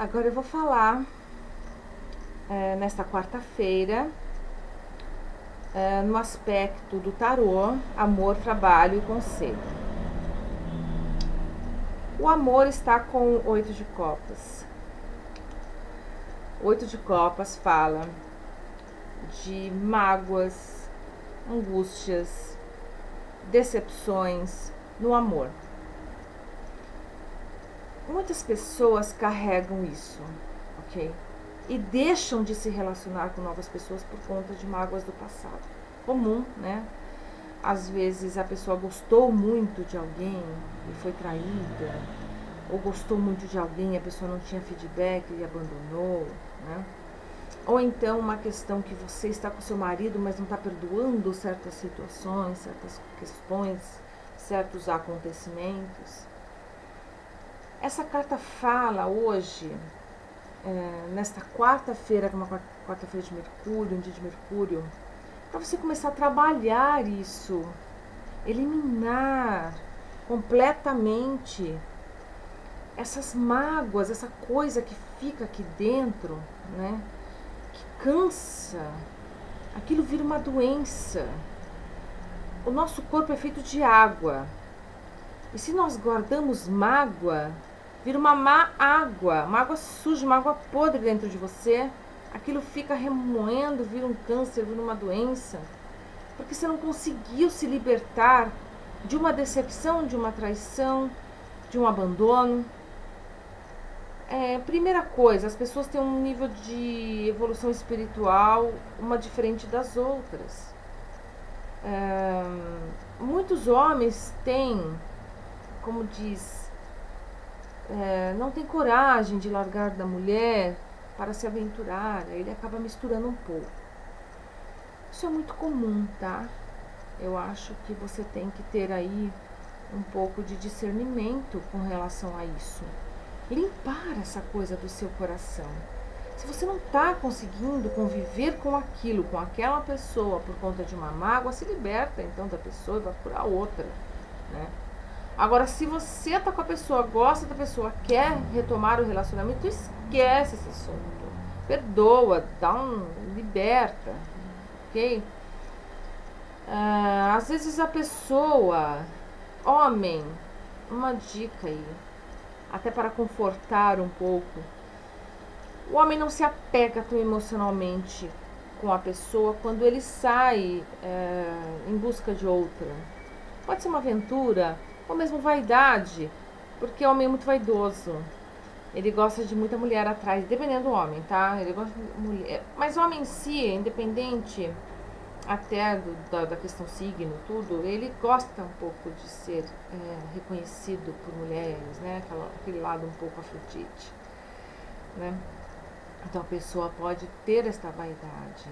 Agora eu vou falar nesta quarta-feira no aspecto do tarô, amor, trabalho e conselho. O amor está com o 8 de copas. O 8 de copas fala de mágoas, angústias, decepções no amor. Muitas pessoas carregam isso, ok? E deixam de se relacionar com novas pessoas por conta de mágoas do passado. Comum, né? Às vezes a pessoa gostou muito de alguém e foi traída, ou gostou muito de alguém e a pessoa não tinha feedback e abandonou, né? Ou então uma questão que você está com seu marido, mas não está perdoando certas situações, certas questões, certos acontecimentos. Essa carta fala hoje, nesta quarta-feira, que é uma quarta-feira de Mercúrio, um dia de Mercúrio, para você começar a trabalhar isso, eliminar completamente essas mágoas, essa coisa que fica aqui dentro, né? Que cansa, aquilo vira uma doença. O nosso corpo é feito de água. E se nós guardamos mágoa, vira uma má água, uma água suja, uma água podre dentro de você. Aquilo fica remoendo, vira um câncer, vira uma doença. Porque você não conseguiu se libertar de uma decepção, de uma traição, de um abandono. Primeira coisa, as pessoas têm um nível de evolução espiritual uma diferente das outras. Muitos homens têm, como diz, não tem coragem de largar da mulher para se aventurar, aí ele acaba misturando um pouco. Isso é muito comum, tá? Eu acho que você tem que ter aí um pouco de discernimento com relação a isso. Limpar essa coisa do seu coração. Se você não está conseguindo conviver com aquilo, com aquela pessoa por conta de uma mágoa, se liberta então da pessoa e vai procurar outra, né? Agora, se você está com a pessoa, gosta da pessoa, quer retomar o relacionamento, esquece esse assunto. Perdoa, liberta, ok? Às vezes a pessoa, homem, uma dica aí, até para confortar um pouco. O homem não se apega tão emocionalmente com a pessoa quando ele sai em busca de outra. Pode ser uma aventura, ou mesmo vaidade, porque o homem é muito vaidoso. Ele gosta de muita mulher atrás, dependendo do homem, tá? Ele gosta de mulher. Mas o homem em si, independente até da questão signo, tudo, ele gosta um pouco de ser reconhecido por mulheres, né? Aquele lado um pouco Afrodite, né? Então a pessoa pode ter esta vaidade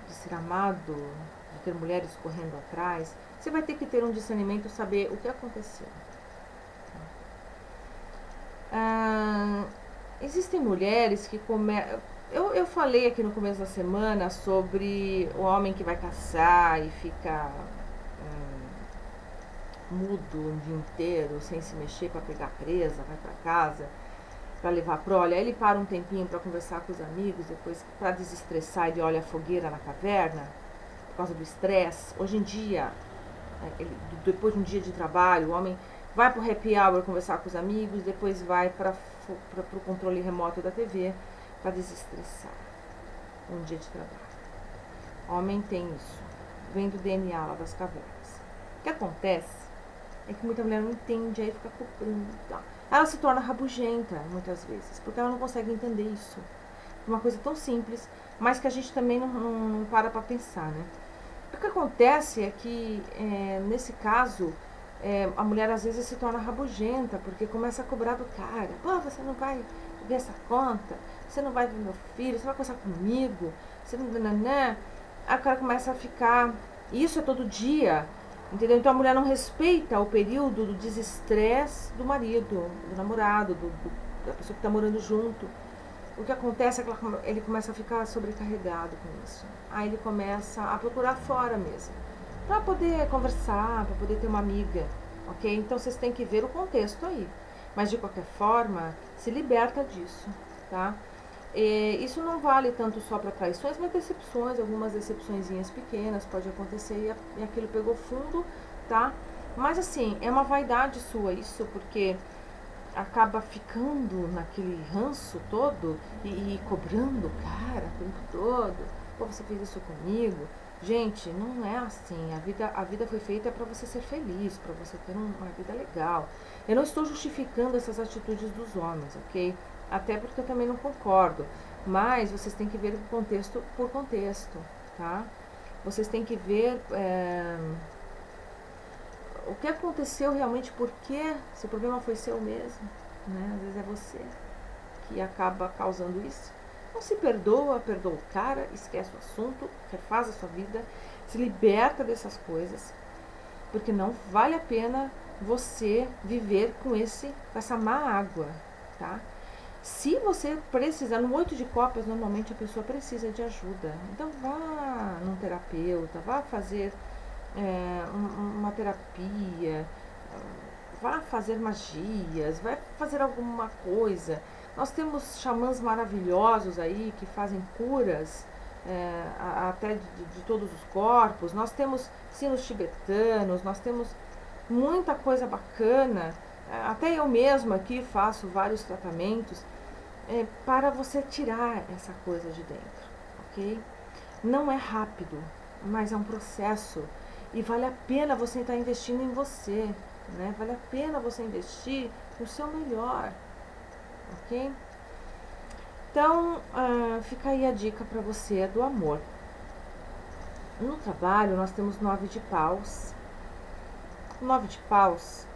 de ser amado, de ter mulheres correndo atrás. Você vai ter que ter um discernimento, saber o que aconteceu. Existem mulheres que começam... Eu falei aqui no começo da semana sobre o homem que vai caçar e fica mudo um dia inteiro, sem se mexer para pegar presa, vai para casa para levar prole. Aí ele para um tempinho para conversar com os amigos, depois para desestressar ele olha a fogueira na caverna por causa do estresse. Hoje em dia, depois de um dia de trabalho, o homem vai para o happy hour conversar com os amigos, depois vai para o controle remoto da TV para desestressar um dia de trabalho. Homem tem isso, vem do DNA lá das cavernas. O que acontece é que muita mulher não entende, aí fica culpando. Tá? Ela se torna rabugenta muitas vezes, porque ela não consegue entender isso. Uma coisa tão simples, mas que a gente também não para pensar, né? O que acontece é que, nesse caso, a mulher às vezes se torna rabugenta, porque começa a cobrar do cara. Pô, você não vai ver essa conta, você não vai ver meu filho, você vai conversar comigo, você não... Aí o cara começa a ficar... Isso é todo dia, entendeu? Então a mulher não respeita o período do desestresse do marido, do namorado, da pessoa que está morando junto. O que acontece é que ele começa a ficar sobrecarregado com isso. Aí ele começa a procurar fora mesmo, para poder conversar, para poder ter uma amiga, ok? Então vocês têm que ver o contexto aí. Mas de qualquer forma, se liberta disso, tá? E isso não vale tanto só para traições, mas decepções, algumas decepçõezinhas pequenas pode acontecer e aquilo pegou fundo, tá? Mas assim, é uma vaidade sua isso, porque acaba ficando naquele ranço todo e cobrando o cara o tempo todo. Pô, você fez isso comigo. Gente, não é assim. A vida foi feita para você ser feliz, para você ter uma vida legal. Eu não estou justificando essas atitudes dos homens, ok? Até porque eu também não concordo. Mas vocês têm que ver o contexto por contexto, tá? Vocês têm que ver o que aconteceu realmente, porque se o problema foi seu mesmo, né? Às vezes é você que acaba causando isso. Não se perdoa, perdoa o cara, esquece o assunto, refaz a sua vida, se liberta dessas coisas, porque não vale a pena você viver com essa má água, tá? Se você precisar, no 8 de copas, normalmente a pessoa precisa de ajuda. Então vá num terapeuta, vá fazer uma terapia, vá fazer magias, vai fazer alguma coisa. Nós temos xamãs maravilhosos aí que fazem curas até de todos os corpos. Nós temos sinos tibetanos, nós temos muita coisa bacana. Até eu mesma aqui faço vários tratamentos para você tirar essa coisa de dentro, ok? Não é rápido, mas é um processo e vale a pena você estar investindo em você, né? Vale a pena você investir no seu melhor, ok? Então, fica aí a dica para você do amor. No trabalho, nós temos 9 de paus. O 9 de paus,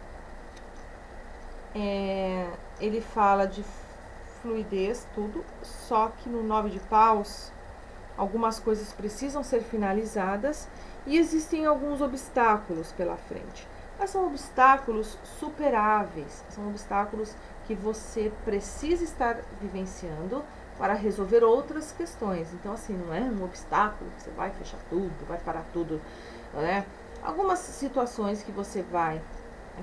ele fala de fluidez, tudo, só que no 9 de paus, algumas coisas precisam ser finalizadas e existem alguns obstáculos pela frente. Mas são obstáculos superáveis, são obstáculos que você precisa estar vivenciando para resolver outras questões. Então, assim, não é um obstáculo que você vai fechar tudo, vai parar tudo, né? Algumas situações que você vai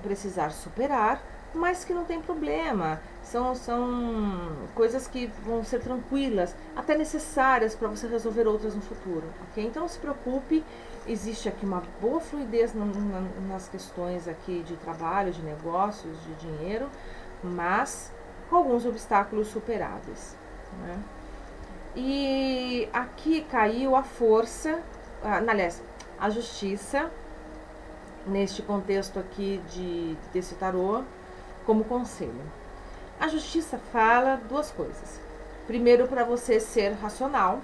precisar superar, mas que não tem problema. São coisas que vão ser tranquilas, até necessárias para você resolver outras no futuro, ok? Então não se preocupe, existe aqui uma boa fluidez nas questões aqui de trabalho, de negócios, de dinheiro, mas com alguns obstáculos superáveis, né? E aqui caiu a força, aliás, a justiça, neste contexto aqui desse tarô, como conselho. A justiça fala duas coisas. Primeiro, para você ser racional,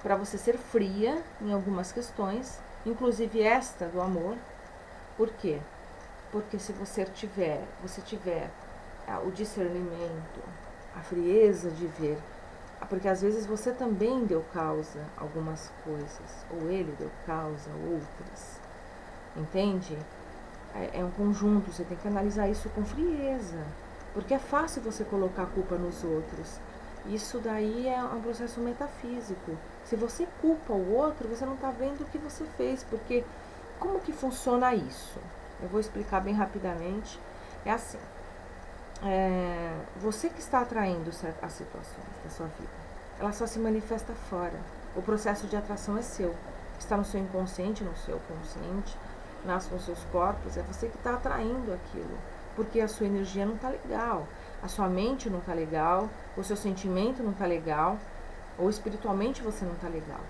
para você ser fria em algumas questões, inclusive esta do amor. Por quê? Porque se você tiver o discernimento, a frieza de ver, porque às vezes você também deu causa a algumas coisas, ou ele deu causa a outras, entende? É um conjunto, você tem que analisar isso com frieza, porque é fácil você colocar a culpa nos outros. Isso daí é um processo metafísico. Se você culpa o outro, você não está vendo o que você fez, porque como que funciona isso? Eu vou explicar bem rapidamente. É assim, você que está atraindo as situações da sua vida, ela só se manifesta fora. O processo de atração é seu, está no seu inconsciente, no seu consciente, nasce nos seus corpos, é você que está atraindo aquilo, porque a sua energia não está legal, a sua mente não está legal, o seu sentimento não está legal, ou espiritualmente você não está legal.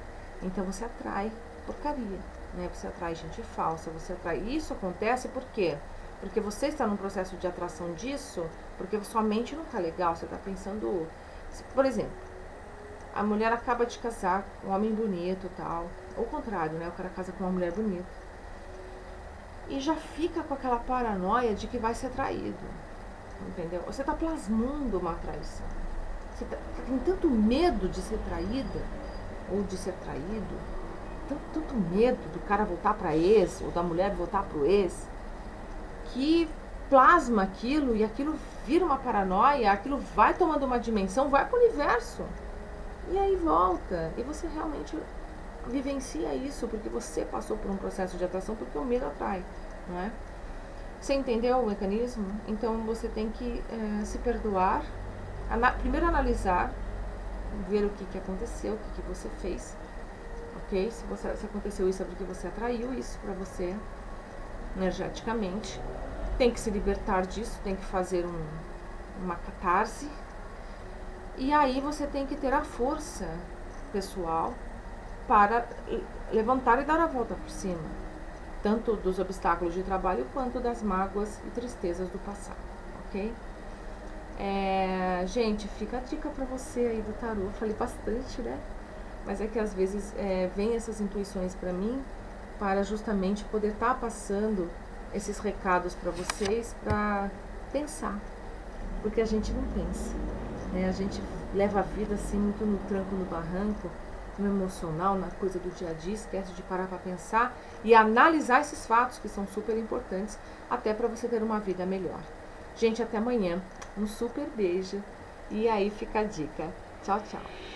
Então você atrai porcaria, né? Você atrai gente falsa, você atrai. Isso acontece por quê? Porque você está num processo de atração disso, porque sua mente não está legal, você está pensando. Por exemplo, a mulher acaba de casar com um homem bonito e tal, ou o contrário, né? O cara casa com uma mulher bonita e já fica com aquela paranoia de que vai ser traído, entendeu? Você está plasmando uma traição. Você tem tanto medo de ser traída ou de ser traído, tanto medo do cara voltar para ex ou da mulher voltar para o ex, que plasma aquilo e aquilo vira uma paranoia, aquilo vai tomando uma dimensão, vai para o universo e aí volta e você realmente vivencia isso porque você passou por um processo de atração, porque o medo atrai, não é? Você entendeu o mecanismo? Então você tem que se perdoar primeiro analisar, ver o que aconteceu, o que você fez, ok? Se aconteceu isso é porque você atraiu isso para você energeticamente. Tem que se libertar disso, tem que fazer uma catarse. E aí você tem que ter a força pessoal para levantar e dar a volta por cima, tanto dos obstáculos de trabalho quanto das mágoas e tristezas do passado, ok? Gente, fica a dica para você aí do tarô. Falei bastante, né? Mas é que às vezes vem essas intuições para mim para justamente poder estar passando esses recados para vocês, para pensar, porque a gente não pensa, né? A gente leva a vida assim muito no tranco, no barranco, no emocional, na coisa do dia a dia, esquece de parar para pensar e analisar esses fatos que são super importantes, até para você ter uma vida melhor. Gente, até amanhã, um super beijo, e aí fica a dica. Tchau, tchau.